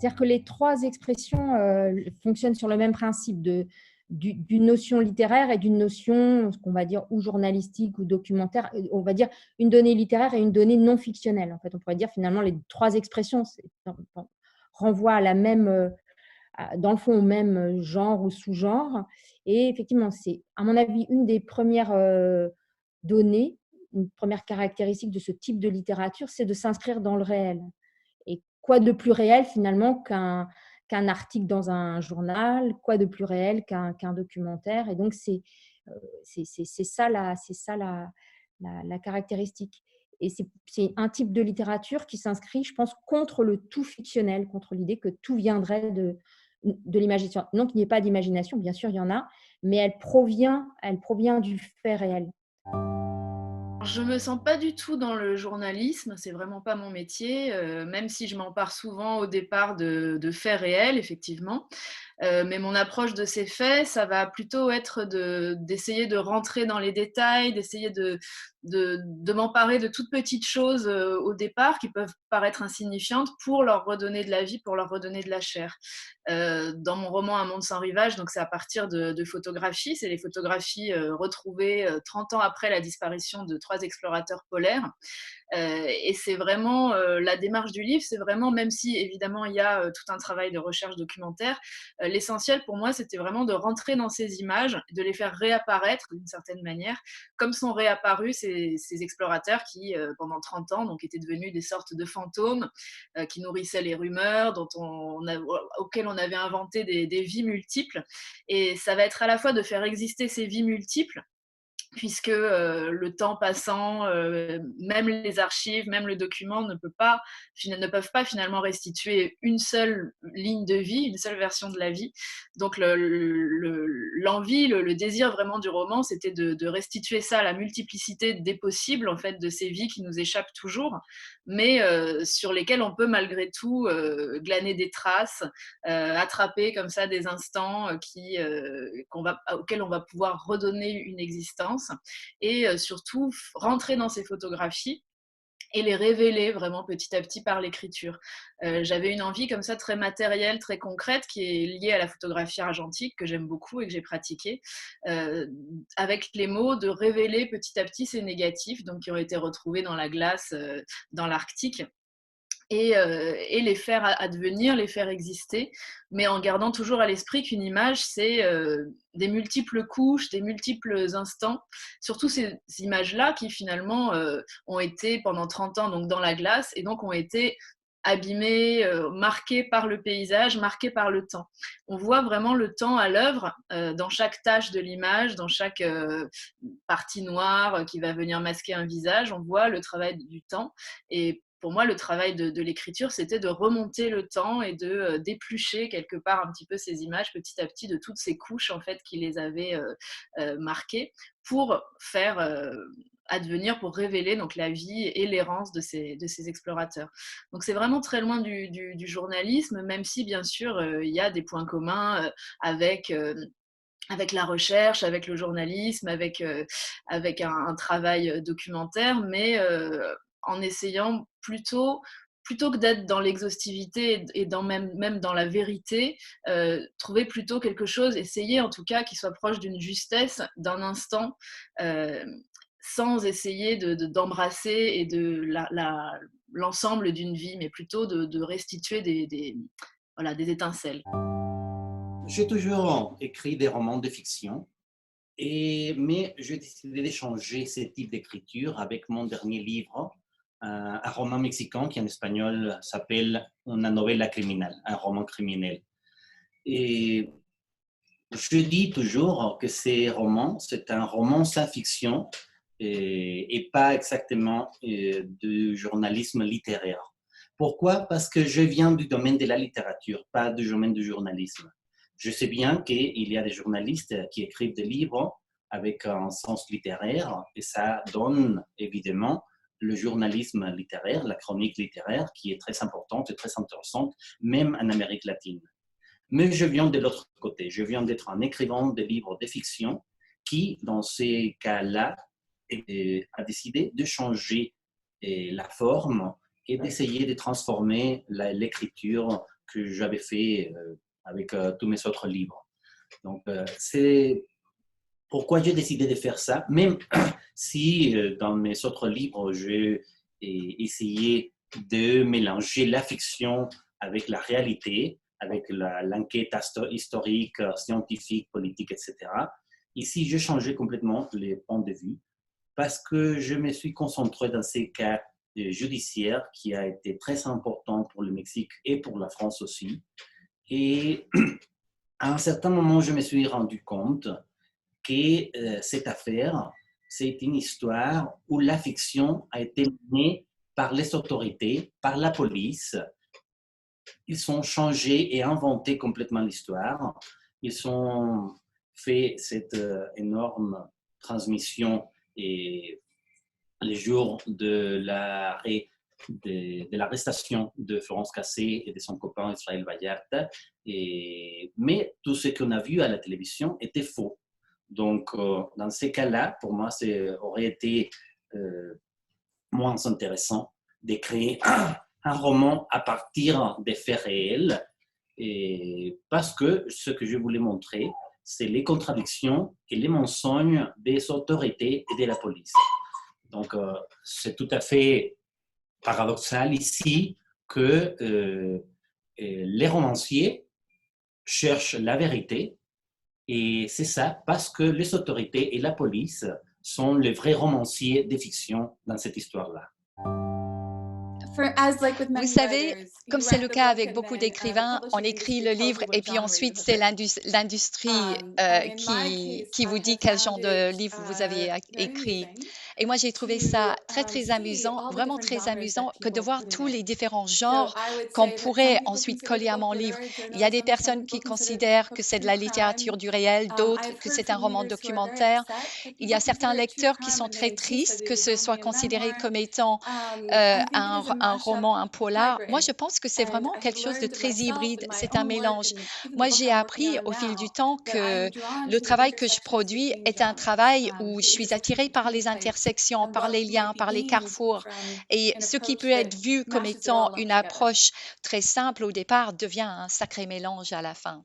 C'est-à-dire que les trois expressions fonctionnent sur le même principe d'une notion littéraire et d'une notion, ce qu'on va dire, ou journalistique ou documentaire. On va dire une donnée littéraire et une donnée non fictionnelle. En fait, on pourrait dire finalement les trois expressions renvoient à la même, dans le fond, au même genre ou sous-genre. Et effectivement, c'est, à mon avis, une des premières données, une première caractéristique de ce type de littérature, c'est de s'inscrire dans le réel. Et quoi de plus réel finalement qu'un article dans un journal, quoi de plus réel qu'un documentaire. Et donc, c'est ça, la caractéristique. Et c'est un type de littérature qui s'inscrit, je pense, contre le tout fictionnel, contre l'idée que tout viendrait de l'imagination. Non qu'il n'y ait pas d'imagination, bien sûr, il y en a, mais elle provient du fait réel. Je me sens pas du tout dans le journalisme, c'est vraiment pas mon métier, même si je m'empare souvent au départ de faits réels, effectivement. Mais mon approche de ces faits, ça va plutôt être d'essayer de rentrer dans les détails, d'essayer de m'emparer de toutes petites choses au départ qui peuvent paraître insignifiantes pour leur redonner de la vie, pour leur redonner de la chair. Dans mon roman Un monde sans rivage, donc c'est à partir de photographies, c'est les photographies retrouvées 30 ans après la disparition de 3 explorateurs polaires. Et c'est vraiment la démarche du livre, c'est vraiment, même si évidemment il y a tout un travail de recherche documentaire, l'essentiel pour moi c'était vraiment de rentrer dans ces images, de les faire réapparaître d'une certaine manière, comme sont réapparus ces explorateurs qui pendant 30 ans donc étaient devenus des sortes de fantômes qui nourrissaient les rumeurs, auxquels on avait inventé des vies multiples. Et ça va être à la fois de faire exister ces vies multiples, puisque le temps passant, même les archives, même le document ne peuvent pas finalement restituer une seule ligne de vie, une seule version de la vie. Donc l'envie, le désir vraiment du roman, c'était de restituer ça, la multiplicité des possibles, en fait, de ces vies qui nous échappent toujours, mais sur lesquelles on peut malgré tout glaner des traces, attraper comme ça des instants auxquels on va pouvoir redonner une existence, et surtout rentrer dans ces photographies et les révéler vraiment petit à petit par l'écriture. J'avais une envie comme ça très matérielle, très concrète, qui est liée à la photographie argentique que j'aime beaucoup et que j'ai pratiquée, avec les mots de révéler petit à petit ces négatifs, donc qui ont été retrouvés dans la glace dans l'Arctique, et les faire advenir, les faire exister, mais en gardant toujours à l'esprit qu'une image, c'est des multiples couches, des multiples instants, surtout ces images-là qui finalement ont été pendant 30 ans donc, dans la glace, et donc ont été abîmées, marquées par le paysage, marquées par le temps. On voit vraiment le temps à l'œuvre dans chaque tache de l'image, dans chaque partie noire qui va venir masquer un visage, on voit le travail du temps. Et pour moi, le travail de l'écriture, c'était de remonter le temps et de d'éplucher quelque part un petit peu ces images petit à petit de toutes ces couches en fait qui les avaient marquées, pour faire advenir, pour révéler donc la vie et l'errance de ces explorateurs. Donc c'est vraiment très loin du journalisme, même si bien sûr il y a des points communs avec la recherche, avec le journalisme, avec un travail documentaire, mais en essayant plutôt que d'être dans l'exhaustivité et même dans la vérité, trouver plutôt quelque chose, essayer en tout cas qui soit proche d'une justesse, d'un instant, euh, sans essayer d'embrasser et l'ensemble d'une vie, mais plutôt de restituer voilà, des étincelles. J'ai toujours écrit des romans de fiction, mais j'ai décidé de changer ce type d'écriture avec mon dernier livre, un roman mexicain qui en espagnol s'appelle Una novela criminal, un roman criminel. Et je dis toujours que c'est un roman sans fiction et pas exactement du journalisme littéraire. Pourquoi? Parce que je viens du domaine de la littérature, pas du domaine du journalisme. Je sais bien qu'il y a des journalistes qui écrivent des livres avec un sens littéraire et ça donne évidemment le journalisme littéraire, la chronique littéraire qui est très importante et très intéressante, même en Amérique latine. Mais je viens de l'autre côté. Je viens d'être un écrivain de livres de fiction qui, dans ces cas-là, a décidé de changer la forme et d'essayer de transformer l'écriture que j'avais fait avec tous mes autres livres. Donc, c'est pourquoi j'ai décidé de faire ça, même si dans mes autres livres, j'ai essayé de mélanger la fiction avec la réalité, avec l'enquête historique, scientifique, politique, etc. Ici, j'ai changé complètement les points de vue parce que je me suis concentré dans ces cas judiciaires qui a été très important pour le Mexique et pour la France aussi. Et à un certain moment, je me suis rendu compte que cette affaire, c'est une histoire où la fiction a été menée par les autorités, par la police. Ils ont changé et inventé complètement l'histoire. Ils ont fait cette énorme transmission et les jours de l'arrestation de Florence Cassé et de son copain Israël Vallarta. Mais tout ce qu'on a vu à la télévision était faux. Donc, dans ces cas-là, pour moi, ça aurait été moins intéressant de créer un roman à partir des faits réels, et parce que ce que je voulais montrer, c'est les contradictions et les mensonges des autorités et de la police. Donc, c'est tout à fait paradoxal ici que les romanciers cherchent la vérité, et c'est ça parce que les autorités et la police sont les vrais romanciers des fictions dans cette histoire-là. Vous savez, comme c'est le cas avec beaucoup d'écrivains, on écrit le livre et puis ensuite c'est l'industrie qui vous dit quel genre de livre vous avez écrit. Et moi, j'ai trouvé ça très, très amusant, vraiment très amusant, que de voir tous les différents genres qu'on pourrait ensuite coller à mon livre. Il y a des personnes qui considèrent que c'est de la littérature du réel, d'autres que c'est un roman documentaire. Il y a certains lecteurs qui sont très tristes que ce soit considéré comme étant un roman, un polar. Moi, je pense que c'est vraiment quelque chose de très hybride. C'est un mélange. Moi, j'ai appris au fil du temps que le travail que je produis est un travail où je suis attirée par les intersections, par les liens, par les carrefours. Et ce qui peut être vu comme étant une approche très simple au départ devient un sacré mélange à la fin.